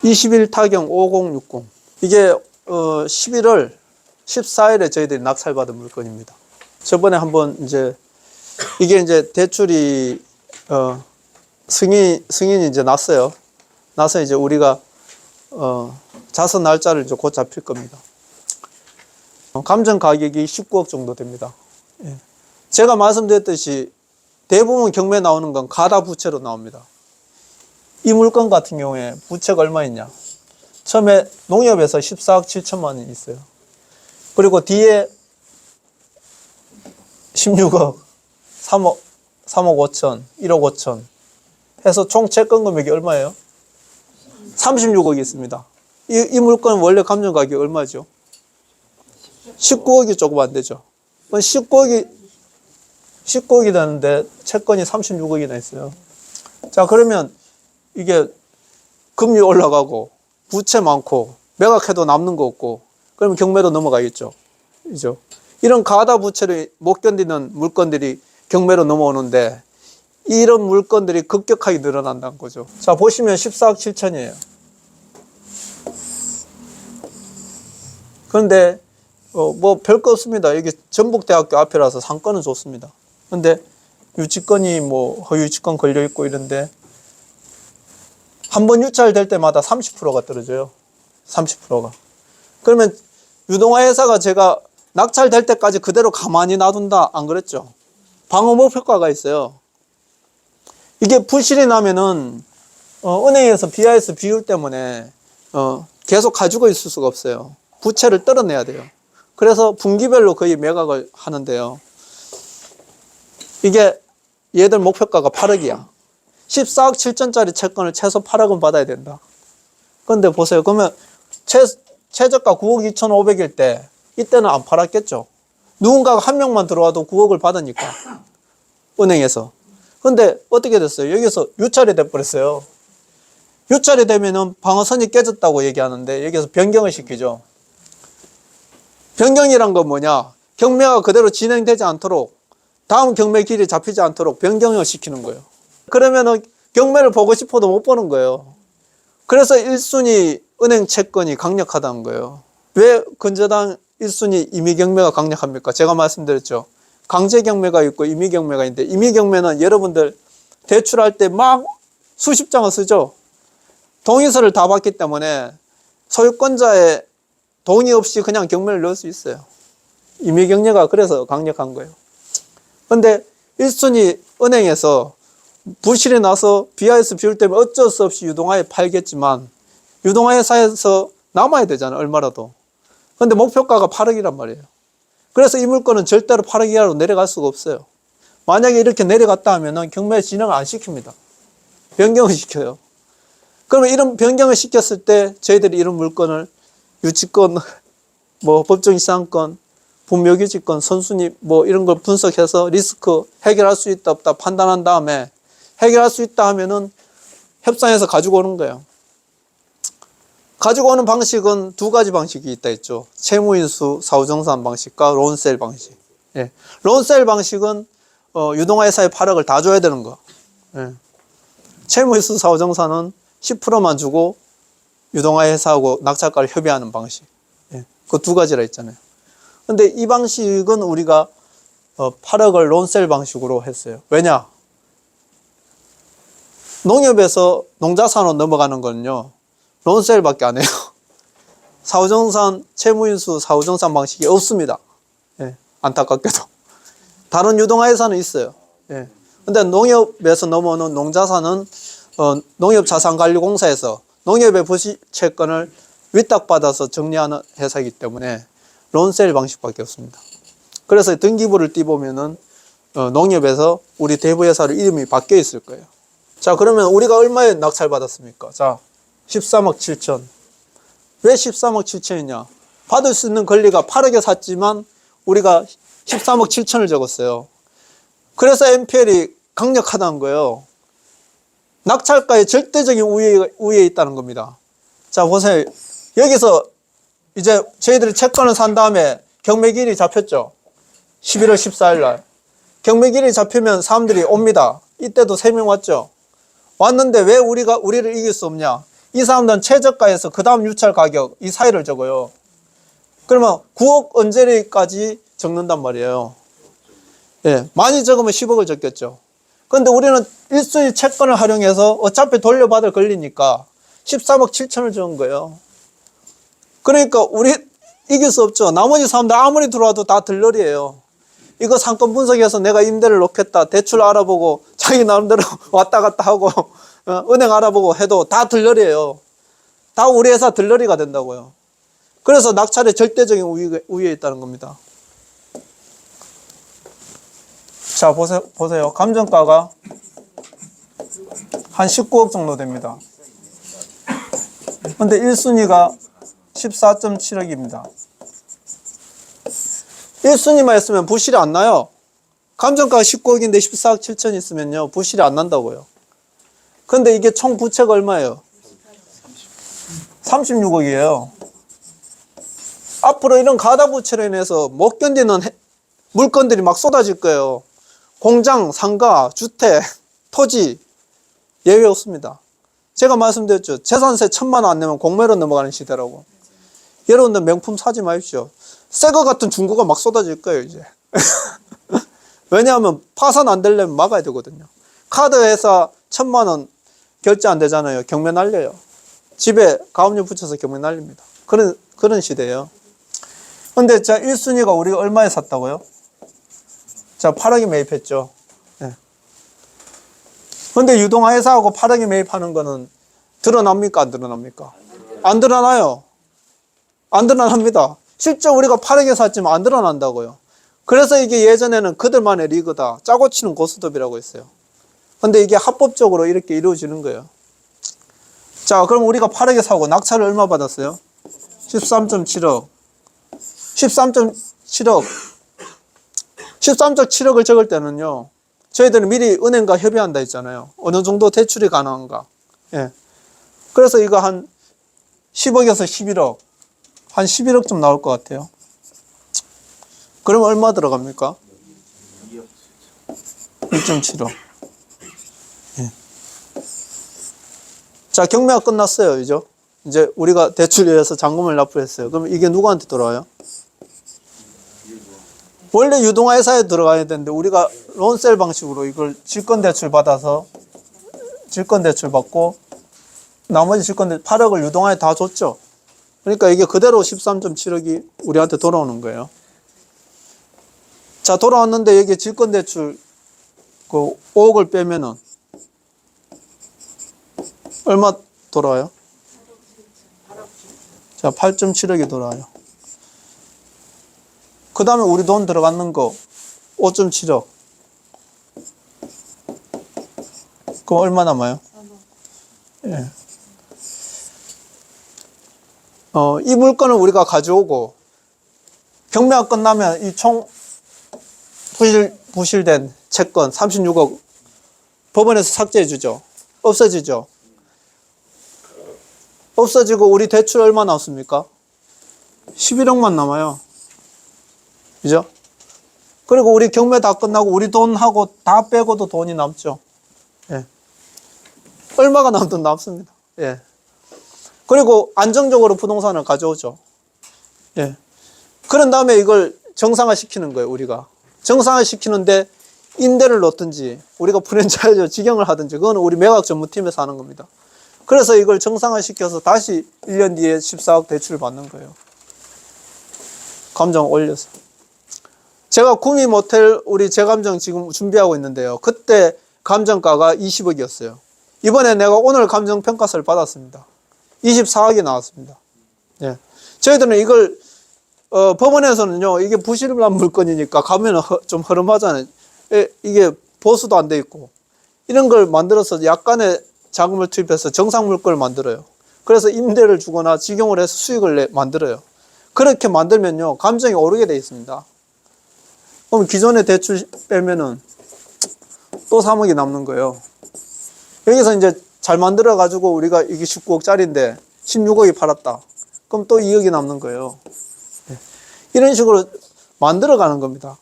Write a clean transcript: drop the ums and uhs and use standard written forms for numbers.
21 타경 5060. 이게 11월 14일에 저희들이 낙찰받은 물건입니다. 저번에 한번 이게 대출이 승인이 이제 났어요. 나서 이제 우리가 자선 날짜를 이제 곧 잡힐 겁니다. 감정 가격이 19억 정도 됩니다. 예. 제가 말씀드렸듯이 대부분 경매 나오는 건 가다 부채로 나옵니다. 이 물건 같은 경우에 부채가 얼마 있냐? 처음에 농협에서 14억 7천만 원이 있어요. 그리고 뒤에 16억, 3억 5천, 1억 5천 해서 총 채권 금액이 얼마예요? 36억이 있습니다. 이 물건은 원래 감정 가격이 얼마죠? 19억이 조금 안 되죠. 19억이 되는데 채권이 36억이나 있어요. 자, 그러면 이게 금리 올라가고 부채 많고 매각해도 남는 거 없고 그러면 경매로 넘어가겠죠. 그죠? 이런 가다 부채를 못 견디는 물건들이 경매로 넘어오는데 이런 물건들이 급격하게 늘어난다는 거죠. 자, 보시면 14억 7천이에요. 그런데 뭐 별거 없습니다. 이게 전북대학교 앞이라서 상권은 좋습니다. 근데 유치권이 뭐 허유치권 걸려 있고 이런데 한 번 유찰될 때마다 30%가 떨어져요. 30%가. 그러면 유동화 회사가 제가 낙찰될 때까지 그대로 가만히 놔둔다 안 그랬죠? 방어목 효과가 있어요. 이게 부실이 나면은 은행에서 BIS 비율 때문에 계속 가지고 있을 수가 없어요. 부채를 떨어내야 돼요. 그래서 분기별로 거의 매각을 하는데요. 이게 얘들 목표가가 8억이야. 14억 7천짜리 채권을 최소 8억은 받아야 된다. 그런데 보세요. 그러면 최저가 9억 2,500일 때 이때는 안 팔았겠죠. 누군가가 한 명만 들어와도 9억을 받으니까 은행에서. 근데 어떻게 됐어요? 여기서 유찰이 돼버렸어요. 유찰이 되면은 방어선이 깨졌다고 얘기하는데 여기서 변경을 시키죠. 변경이란 건 뭐냐? 경매가 그대로 진행되지 않도록 다음 경매 길이 잡히지 않도록 변경을 시키는 거예요. 그러면은 경매를 보고 싶어도 못 보는 거예요. 그래서 1순위 은행 채권이 강력하다는 거예요. 왜 근저당 1순위 임의경매가 강력합니까? 제가 말씀드렸죠. 강제경매가 있고 임의경매가 있는데 임의경매는 여러분들 대출할 때 막 수십 장을 쓰죠. 동의서를 다 받기 때문에 소유권자의 동의 없이 그냥 경매를 넣을 수 있어요. 임의경매가 그래서 강력한 거예요. 근데 1순위 은행에서 부실이 나서 BIS 비율 때문에 어쩔 수 없이 유동화에 팔겠지만 유동화 회사에서 남아야 되잖아요. 얼마라도. 근데 목표가가 8억이란 말이에요. 그래서 이 물건은 절대로 8억 이하로 내려갈 수가 없어요. 만약에 이렇게 내려갔다 하면은 경매 진행을 안 시킵니다. 변경을 시켜요. 그러면 이런 변경을 시켰을 때 저희들이 이런 물건을 유치권, 뭐 법정이상권, 분묘기지권, 선순위 뭐 이런 걸 분석해서 리스크 해결할 수 있다 없다 판단한 다음에 해결할 수 있다 하면은 협상해서 가지고 오는 거예요. 가지고 오는 방식은 두 가지 방식이 있다 했죠. 채무인수 사후정산 방식과 론셀 방식. 예. 론셀 방식은 유동화 회사에 8억을 다 줘야 되는 거. 예. 채무인수 사후정산은 10%만 주고 유동화 회사하고 낙찰가를 협의하는 방식. 예. 그 두 가지라 했잖아요. 근데 이 방식은 우리가 8억을 론셀 방식으로 했어요. 왜냐? 농협에서 농자산으로 넘어가는 거는요. 론셀밖에 안 해요. 사후정산, 채무인수, 사후정산 방식이 없습니다. 예, 안타깝게도. 다른 유동화 회사는 있어요. 예. 근데 농협에서 넘어오는 농자산은 농협자산관리공사에서 농협의 부실채권을 위탁받아서 정리하는 회사이기 때문에 론셀 방식밖에 없습니다. 그래서 등기부를 띄보면은 농협에서 우리 대부회사로 이름이 바뀌어 있을 거예요. 자, 그러면 우리가 얼마에 낙찰받았습니까? 자, 13억 7천. 왜 13억 7천이냐? 받을 수 있는 권리가 8억에 샀지만 우리가 13억 7천을 적었어요. 그래서 NPL이 강력하다는 거예요. 낙찰가의 절대적인 우위에 있다는 겁니다. 자, 보세요. 여기서 이제 저희들이 채권을 산 다음에 경매기일이 잡혔죠. 11월 14일 날. 경매기일이 잡히면 사람들이 옵니다. 이때도 3명 왔죠. 왔는데 왜 우리를 이길 수 없냐? 이 사람들은 최저가에서 그 다음 유찰 가격 이 사이를 적어요. 그러면 9억 언저리까지 적는단 말이에요. 예, 많이 적으면 10억을 적겠죠. 그런데 우리는 1순위 채권을 활용해서 어차피 돌려받을 권리니까 13억 7천을 적은 거예요. 그러니까 우리 이길 수 없죠. 나머지 사람들 아무리 들어와도 다 들러리예요. 이거 상권 분석해서 내가 임대를 놓겠다, 대출 알아보고 자기 나름대로 왔다 갔다 하고 은행 알아보고 해도 다 들러리예요. 다 우리 회사 들러리가 된다고요. 그래서 낙찰의 절대적인 우위에 있다는 겁니다. 자, 보세요. 감정가가 한 19억 정도 됩니다. 근데 1순위가 14.7억입니다. 1순위만 있으면 부실이 안 나요. 감정가가 19억인데 14억 7천 있으면요, 부실이 안 난다고요. 근데 이게 총 부채가 얼마예요? 36억이에요. 앞으로 이런 가다부채로 인해서 못 견디는 물건들이 막 쏟아질 거예요. 공장, 상가, 주택, 토지 예외 없습니다. 제가 말씀드렸죠. 재산세 1,000만 원 안 내면 공매로 넘어가는 시대라고. 여러분들 명품 사지 마십시오. 새 거 같은 중고가 막 쏟아질 거예요, 이제. 왜냐하면 파산 안 되려면 막아야 되거든요. 카드 회사 1,000만 원 결제 안 되잖아요. 경매 날려요. 집에 가압류 붙여서 경매 날립니다. 그런 시대예요. 근데 자, 1순위가 우리가 얼마에 샀다고요? 자, 8억에 매입했죠. 네. 근데 유동화 회사하고 8억에 매입하는 거는 드러납니까? 안 드러납니까? 안 드러나요. 안 드러납니다. 실제 우리가 8억에 샀지만 안 드러난다고요. 그래서 이게 예전에는 그들만의 리그다, 짜고 치는 고스톱이라고 했어요. 근데 이게 합법적으로 이렇게 이루어지는 거예요. 자, 그럼 우리가 8억에 사고 낙찰을 얼마 받았어요? 13.7억. 13.7억. 13.7억을 적을 때는요, 저희들은 미리 은행과 협의한다 했잖아요. 어느 정도 대출이 가능한가. 예. 그래서 이거 한 10억에서 11억. 한 11억 좀 나올 것 같아요. 그럼 얼마 들어갑니까? 2.7억. 예. 자, 경매가 끝났어요. 이제 우리가 대출에 의해서 잔금을 납부했어요. 그럼 이게 누구한테 돌아와요? 원래 유동화 회사에 들어가야 되는데 우리가 론셀 방식으로 이걸 질권대출 받아서 질권대출 받고 나머지 질권대출 8억을 유동화에 다 줬죠. 그러니까 이게 그대로 13.7억이 우리한테 돌아오는 거예요. 자, 돌아왔는데 여기 질권대출 그 5억을 빼면은 얼마 돌아와요? 자, 8.7억이 돌아와요. 그 다음에 우리 돈 들어갔는 거 5.7억. 그럼 얼마 남아요? 예. 이 물건을 우리가 가져오고 경매가 끝나면 이 총 부실된 채권 36억 법원에서 삭제해 주죠. 없어지죠. 없어지고 우리 대출 얼마 나왔습니까? 11억만 남아요. 그죠? 그리고 우리 경매 다 끝나고 우리 돈하고 다 빼고도 돈이 남죠. 예. 얼마가 남든 남습니다. 예. 그리고 안정적으로 부동산을 가져오죠. 예. 그런 다음에 이걸 정상화 시키는 거예요, 우리가. 정상화 시키는데 임대를 놓든지 우리가 프랜차이즈 직영을 하든지 그거는 우리 매각 전문팀에서 하는 겁니다. 그래서 이걸 정상화 시켜서 다시 1년 뒤에 14억 대출을 받는 거예요. 감정 올려서. 제가 구미 모텔 우리 재감정 지금 준비하고 있는데요. 그때 감정가가 20억이었어요. 이번에 내가 오늘 감정평가서를 받았습니다. 24억이 나왔습니다. 예. 저희들은 이걸 법원에서는요, 이게 부실한 물건이니까 가면 좀 허름하잖아요. 이게 보수도 안 돼 있고 이런 걸 만들어서 약간의 자금을 투입해서 정상 물건을 만들어요. 그래서 임대를 주거나 직용을 해서 수익을 만들어요. 그렇게 만들면요, 감정이 오르게 돼 있습니다. 그럼 기존의 대출 빼면은 또 3억이 남는 거예요. 여기서 이제 잘 만들어 가지고 우리가 이게 19억짜리인데 16억이 팔았다. 그럼 또 2억이 남는 거예요. 이런 식으로 만들어 가는 겁니다.